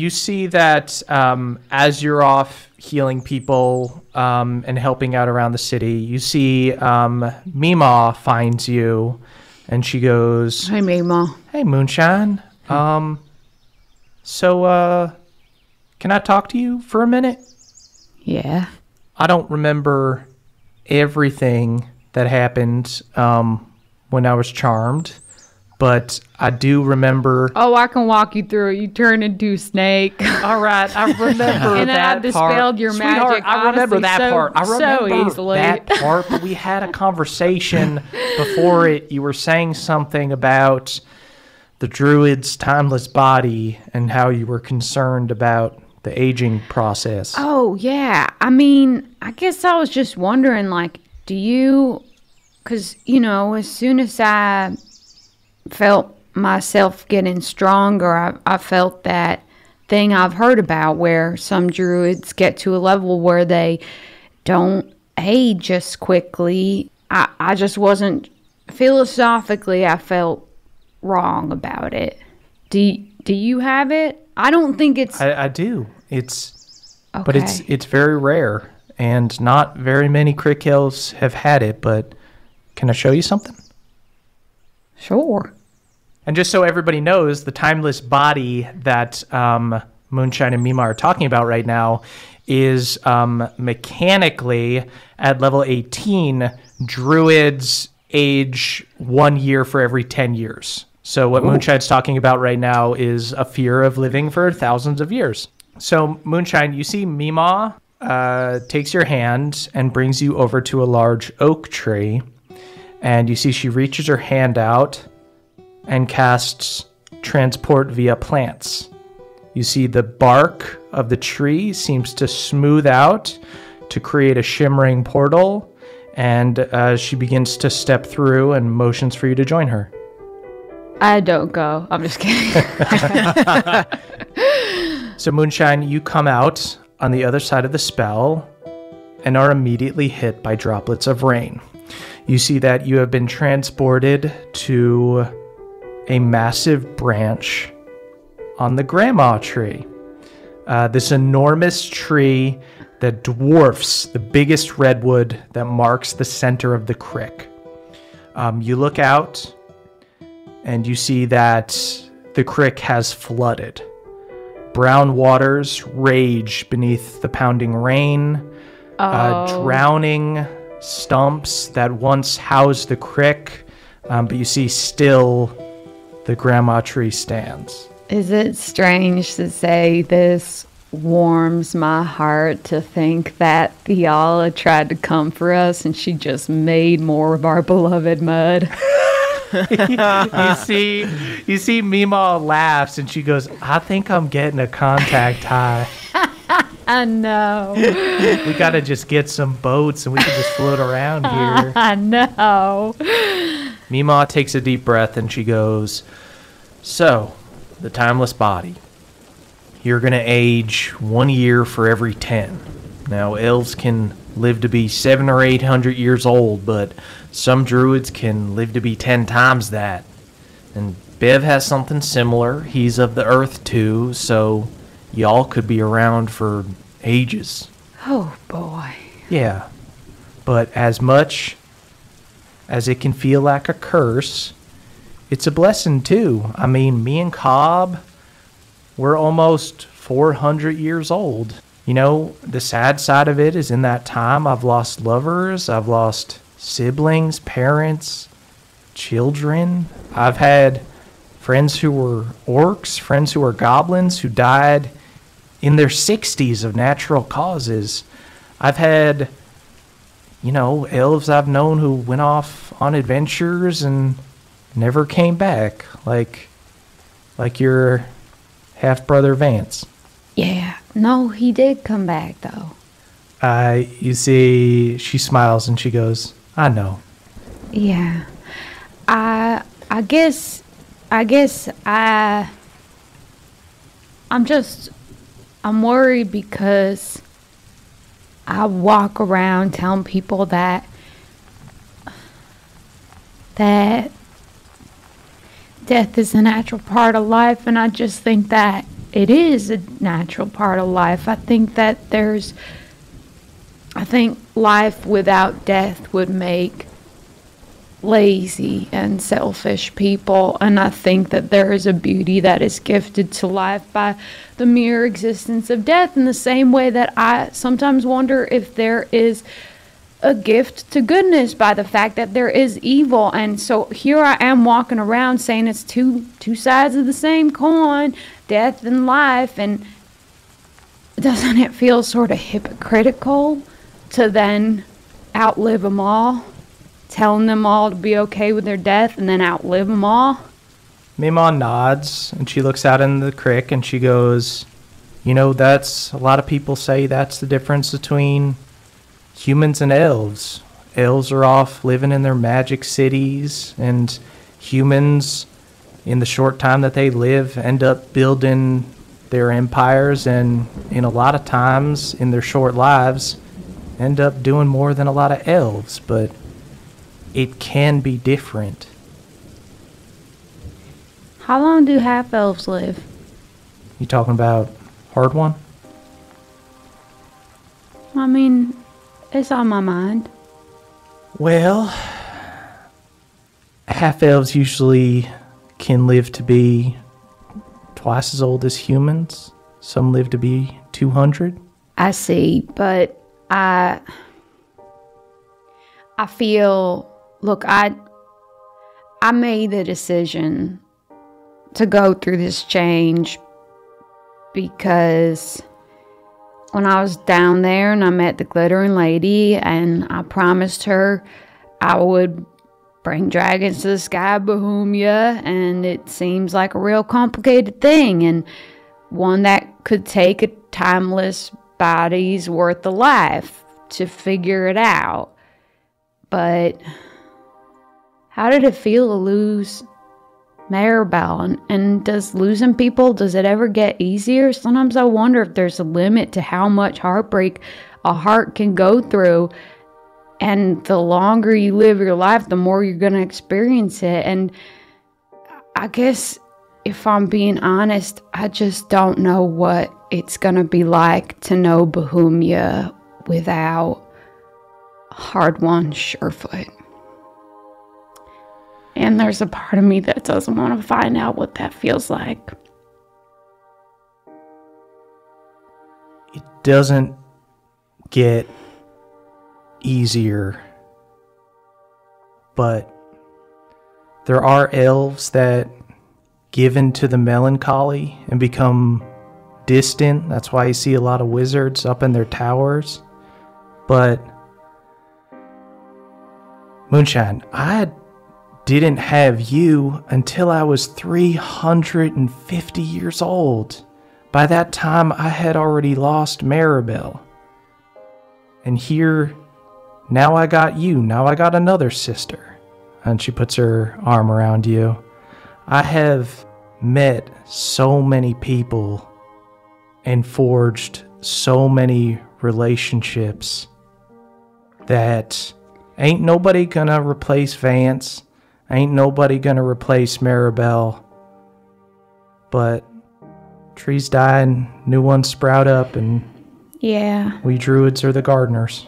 you see that as you're off healing people and helping out around the city, you see Mee Maw finds you, and she goes, "Hey, Mee Maw. Hey, Moonshine. So, can I talk to you for a minute? Yeah. I don't remember everything that happened when I was charmed, but I do remember... Oh, I can walk you through it. You turn into a snake. All right, I remember and that I dispelled your Sweetheart, magic. I remember honestly, that part. I remember so easily. that part, but we had a conversation before it. You were saying something about the druid's timeless body and how you were concerned about the aging process. Oh, yeah. I mean, I guess I was just wondering, like, do you... Because, you know, as soon as I felt myself getting stronger, I felt that thing I've heard about where some druids get to a level where they don't age as quickly. I just wasn't... Philosophically, I felt wrong about it. Do you have it? I don't think it's... I do. It's... Okay. But it's very rare, and not very many crick elves have had it, but can I show you something? Sure. And just so everybody knows, the timeless body that Moonshine and Mee Maw are talking about right now is mechanically at level 18, druids age 1 year for every 10 years. So what Moonshine's talking about right now is a fear of living for thousands of years. So Moonshine, you see Mee Maw takes your hand and brings you over to a large oak tree. And you see she reaches her hand out and casts transport via plants. You see the bark of the tree seems to smooth out to create a shimmering portal. And she begins to step through and motions for you to join her. I don't go. I'm just kidding. So Moonshine, you come out on the other side of the spell and are immediately hit by droplets of rain. You see that you have been transported to a massive branch on the grandma tree. This enormous tree that dwarfs the biggest redwood that marks the center of the crick. You look out and you see that the crick has flooded. Brown waters rage beneath the pounding rain, drowning stumps that once housed the crick, but you see still the grandma tree stands. Is it strange to say this warms my heart to think that Fiala tried to come for us and she just made more of our beloved mud? You see Mee Maw laughs and she goes, I think I'm getting a contact high. I know. We gotta just get some boats and we can just float around here. I know. Mee Maw takes a deep breath and she goes, so, the timeless body. You're gonna age 1 year for every 10. Now, elves can live to be 700 or 800 years old, but some druids can live to be 10 times that. And Bev has something similar. He's of the earth too, so y'all could be around for ages. Oh, boy. Yeah. But as much as it can feel like a curse, it's a blessing too. I mean, me and Cobb, we're almost 400 years old. You know, the sad side of it is in that time I've lost lovers, I've lost siblings, parents, children. I've had friends who were orcs, friends who were goblins who died in their 60s of natural causes. I've had, you know, elves I've known who went off on adventures and never came back, like your half-brother Vance. Yeah. No, he did come back, though. You see, she smiles and she goes, I know. Yeah. I guess I'm worried because I walk around telling people that death is a natural part of life, and I just think that it is a natural part of life. I think life without death would make lazy and selfish people, and I think that there is a beauty that is gifted to life by the mere existence of death, in the same way that I sometimes wonder if there is a gift to goodness by the fact that there is evil. And so here I am walking around saying it's two sides of the same coin, death and life, and doesn't it feel sort of hypocritical to then outlive them all? Telling them all to be okay with their death and then outlive them all? Mee Maw nods, and she looks out in the creek, and she goes, you know, that's, a lot of people say that's the difference between humans and elves. Elves are off living in their magic cities, and humans, in the short time that they live, end up building their empires, and in a lot of times in their short lives, end up doing more than a lot of elves. But it can be different. How long do half-elves live? You talking about Hardwon? I mean, it's on my mind. Well, half-elves usually can live to be twice as old as humans. Some live to be 200. I see, but I feel... Look, I made the decision to go through this change because when I was down there and I met the glittering lady and I promised her I would bring dragons to the sky of Bahumia, and it seems like a real complicated thing, and one that could take a timeless body's worth of life to figure it out. But how did it feel to lose Maribel? And does losing people, does it ever get easier? Sometimes I wonder if there's a limit to how much heartbreak a heart can go through. And the longer you live your life, the more you're going to experience it. And I guess if I'm being honest, I just don't know what it's going to be like to know Bahumia without Hardwon Surefoot. And there's a part of me that doesn't want to find out what that feels like. It doesn't get easier, but there are elves that give in to the melancholy and become distant. That's why you see a lot of wizards up in their towers. But Moonshine, I didn't have you until I was 350 years old. By that time, I had already lost Maribel. And here, now I got you. Now I got another sister. And she puts her arm around you. I have met so many people and forged so many relationships that ain't nobody gonna replace Vance. Ain't nobody gonna replace Maribel. But trees die and new ones sprout up, and yeah, we druids are the gardeners.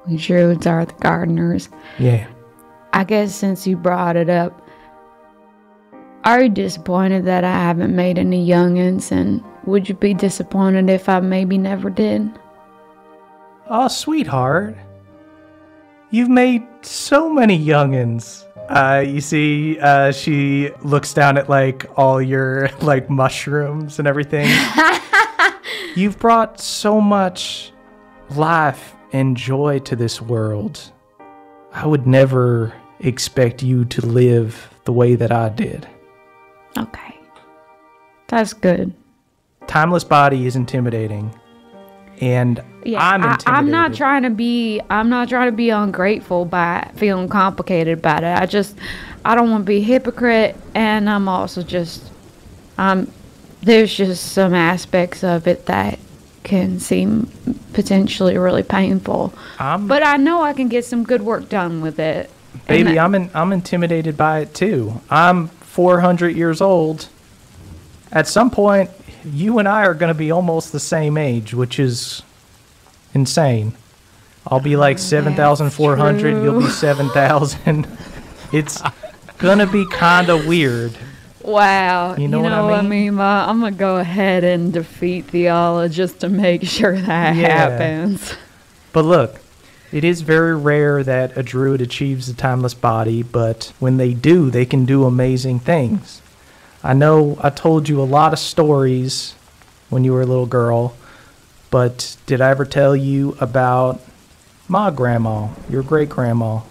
We druids are the gardeners. Yeah. I guess since you brought it up, are you disappointed that I haven't made any youngins? And would you be disappointed if I maybe never did? Oh, sweetheart. You've made so many youngins. You see, she looks down at, like, all your, like, mushrooms and everything. You've brought so much life and joy to this world. I would never expect you to live the way that I did. Okay. That's good. Timeless body is intimidating. And yeah, I'm intimidated. I'm not trying to be ungrateful by feeling complicated about it. I don't want to be a hypocrite, and I'm also there's just some aspects of it that can seem potentially really painful. But I know I can get some good work done with it. Baby, I'm intimidated by it too. I'm 400 years old. At some point, you and I are going to be almost the same age, which is insane. I'll be like 7,400. You'll be 7,000. It's going to be kind of weird. Wow. You know what I mean? I'm going to go ahead and defeat Theala just to make sure that happens. But look, it is very rare that a druid achieves the timeless body, but when they do, they can do amazing things. I know I told you a lot of stories when you were a little girl, but did I ever tell you about my grandma, your great-grandma?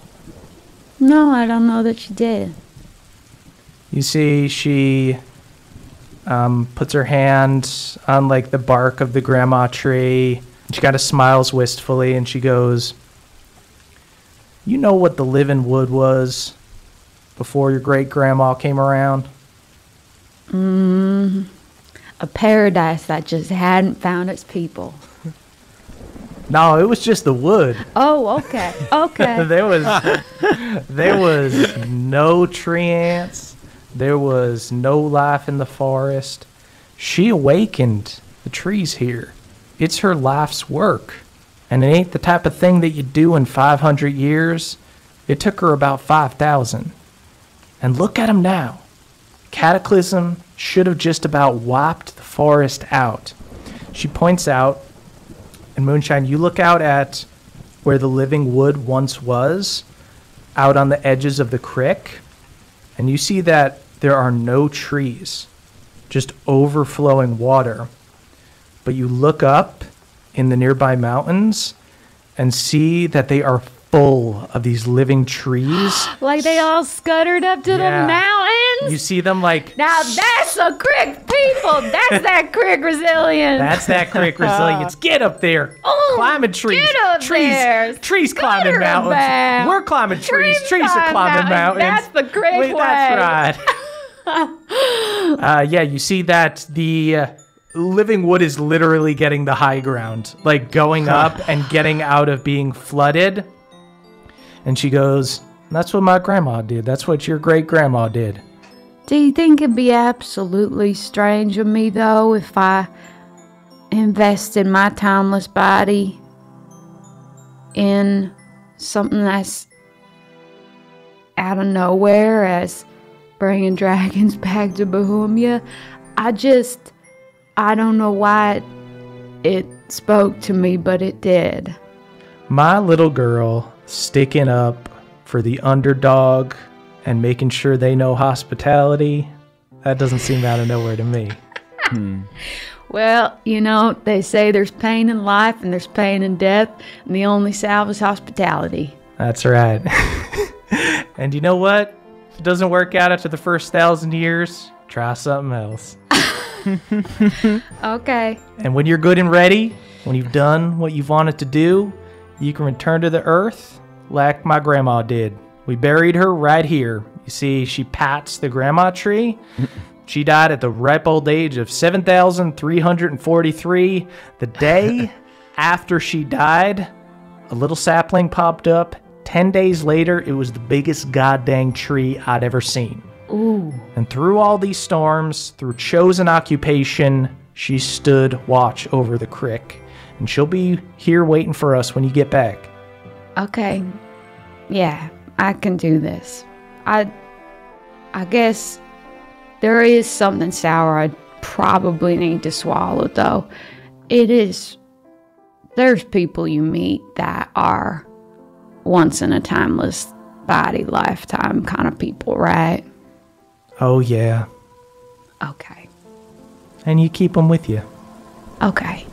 No, I don't know that you did. You see, she puts her hand on like the bark of the grandma tree. She kind of smiles wistfully, and she goes, "You know what the living wood was before your great-grandma came around?" A paradise that just hadn't found its people. No, it was just the wood. Oh, okay. Okay. There was no tree ants. There was no life in the forest. She awakened the trees here. It's her life's work. And it ain't the type of thing that you do in 500 years. It took her about 5,000. And look at 'em now. Cataclysm should have just about wiped the forest out. She points out, and Moonshine, you look out at where the living wood once was, out on the edges of the creek, and you see that there are no trees, just overflowing water. But you look up in the nearby mountains and see that they are full of these living trees. Like they all scuttered up to the mountains? You see them like... Now that's a crick, people! That's that crick resilience! That's that crick resilience. Get up there! Climbing trees. Get up there! Trees climbing mountains. About. We're climbing trees. Trees are climbing mountains. That's the crick way. That's right. Yeah, you see that the... living wood is literally getting the high ground, like going up and getting out of being flooded. And she goes, "That's what my grandma did. That's what your great-grandma did." Do you think it'd be absolutely strange of me, though, if I invested my timeless body in something that's out of nowhere as bringing dragons back to Bahumia? I don't know why it spoke to me, but it did. My little girl sticking up for the underdog and making sure they know hospitality, that doesn't seem out of nowhere to me. Well, you know, they say there's pain in life and there's pain in death, and the only salve is hospitality. That's right. And you know what? If it doesn't work out after the first 1,000 years, try something else. Okay. And when you're good and ready, when you've done what you've wanted to do, you can return to the earth like my grandma did. We buried her right here. You see, she pats the grandma tree. She died at the ripe old age of 7,343. The day after she died, a little sapling popped up. 10 days later, it was the biggest goddamn tree I'd ever seen. Ooh. And through all these storms, through chosen occupation, she stood watch over the creek. And she'll be here waiting for us when you get back. Okay. Yeah, I can do this. I guess there is something sour I probably need to swallow, though. There's people you meet that are once in a timeless body lifetime kind of people, right? Oh, yeah. Okay. And you keep them with you. Okay.